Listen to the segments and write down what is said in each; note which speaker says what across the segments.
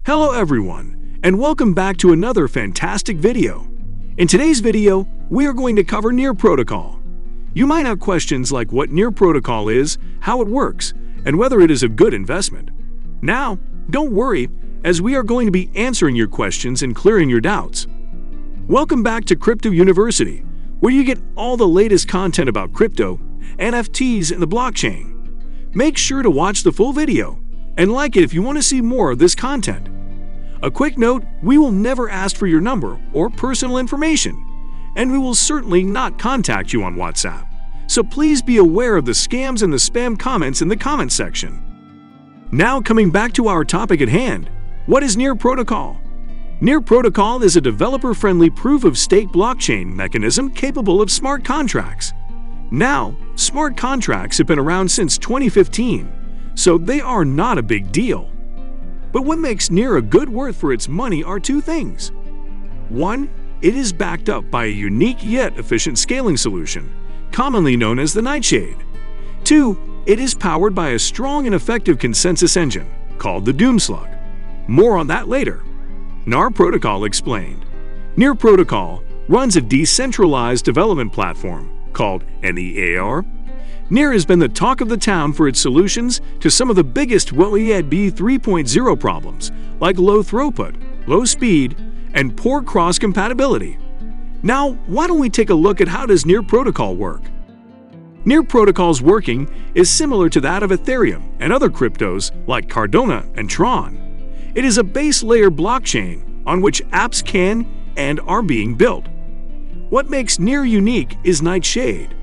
Speaker 1: Hello everyone, and welcome back to another fantastic video. In today's video, we are going to cover Near Protocol. You might have questions like what Near Protocol is, how it works, and whether it is a good investment. Now, don't worry, as we are going to be answering your questions and clearing your doubts. Welcome back to Crypto University, where you get all the latest content about crypto, NFTs, and the blockchain. Make sure to watch the full video and like it if you want to see more of this content. A quick note, we will never ask for your number or personal information, and we will certainly not contact you on WhatsApp. So please be aware of the scams and the spam comments in the comment section. Now coming back to our topic at hand, what is Near Protocol? Near Protocol is a developer-friendly proof-of-stake blockchain mechanism capable of smart contracts. Now, smart contracts have been around since 2015, so they are not a big deal. But what makes Near a good worth for its money are two things. One, it is backed up by a unique yet efficient scaling solution, commonly known as the Nightshade. Two, it is powered by a strong and effective consensus engine, called the Doomslug. More on that later. Near Protocol explained. Near Protocol runs a decentralized development platform, called NEAR. Near has been the talk of the town for its solutions to some of the biggest Web 3.0 problems, like low throughput, low speed, and poor cross-compatibility. Now, why don't we take a look at how does Near Protocol work? Near Protocol's working is similar to that of Ethereum and other cryptos like Cardano and Tron. It is a base layer blockchain on which apps can and are being built. What makes Near unique is Nightshade.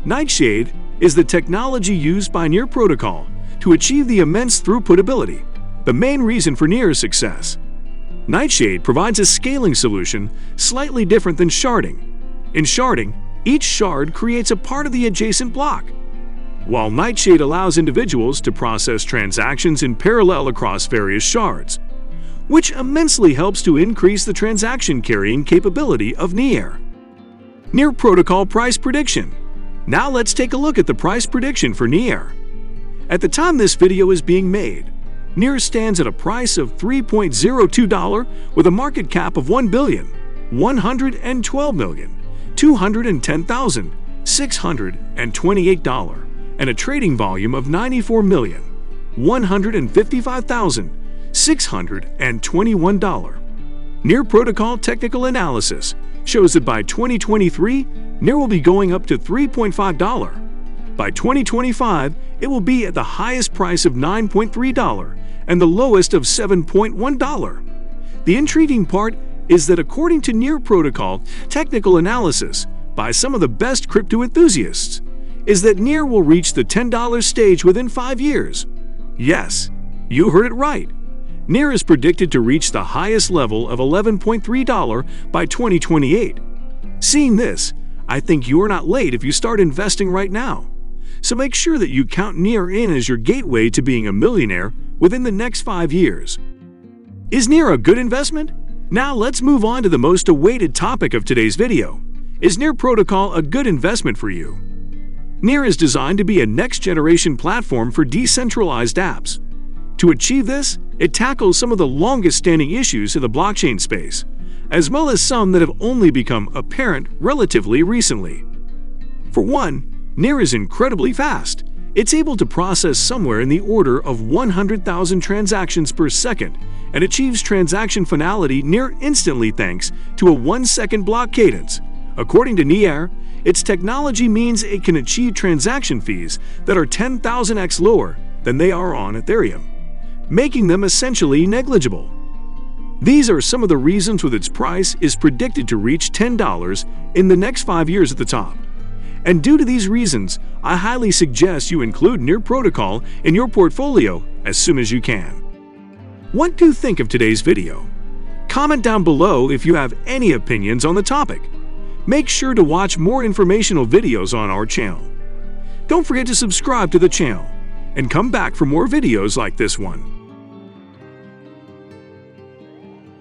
Speaker 1: Nightshade is the technology used by Near Protocol to achieve the immense throughput ability, the main reason for Near's success. Nightshade provides a scaling solution slightly different than sharding. In sharding, each shard creates a part of the adjacent block, while Nightshade allows individuals to process transactions in parallel across various shards, which immensely helps to increase the transaction carrying capability of Near. Near Protocol price prediction. Now let's take a look at the price prediction for Near. At the time this video is being made, Near stands at a price of $3.02 with a market cap of $1,112,210,628 and a trading volume of $94,155,621. Near Protocol technical analysis shows that by 2023, Near will be going up to $3.5. By 2025, it will be at the highest price of $9.3 and the lowest of $7.1. The intriguing part is that according to Near Protocol technical analysis by some of the best crypto enthusiasts, is that Near will reach the $10 stage within 5 years. Yes, you heard it right. Near is predicted to reach the highest level of $11.3 by 2028. Seeing this, I think you are not late if you start investing right now. So make sure that you count Near in as your gateway to being a millionaire within the next 5 years. Is Near a good investment? Now let's move on to the most awaited topic of today's video. Is Near Protocol a good investment for you? Near is designed to be a next-generation platform for decentralized apps. To achieve this, it tackles some of the longest-standing issues in the blockchain space, as well as some that have only become apparent relatively recently. For one, Near is incredibly fast. It's able to process somewhere in the order of 100,000 transactions per second and achieves transaction finality near instantly thanks to a 1-second block cadence. According to Near, its technology means it can achieve transaction fees that are 10,000x lower than they are on Ethereum, making them essentially negligible. These are some of the reasons with its price is predicted to reach $10 in the next 5 years at the top. And due to these reasons, I highly suggest you include Near Protocol in your portfolio as soon as you can. What do you think of today's video? Comment down below if you have any opinions on the topic. Make sure to watch more informational videos on our channel. Don't forget to subscribe to the channel and come back for more videos like this one.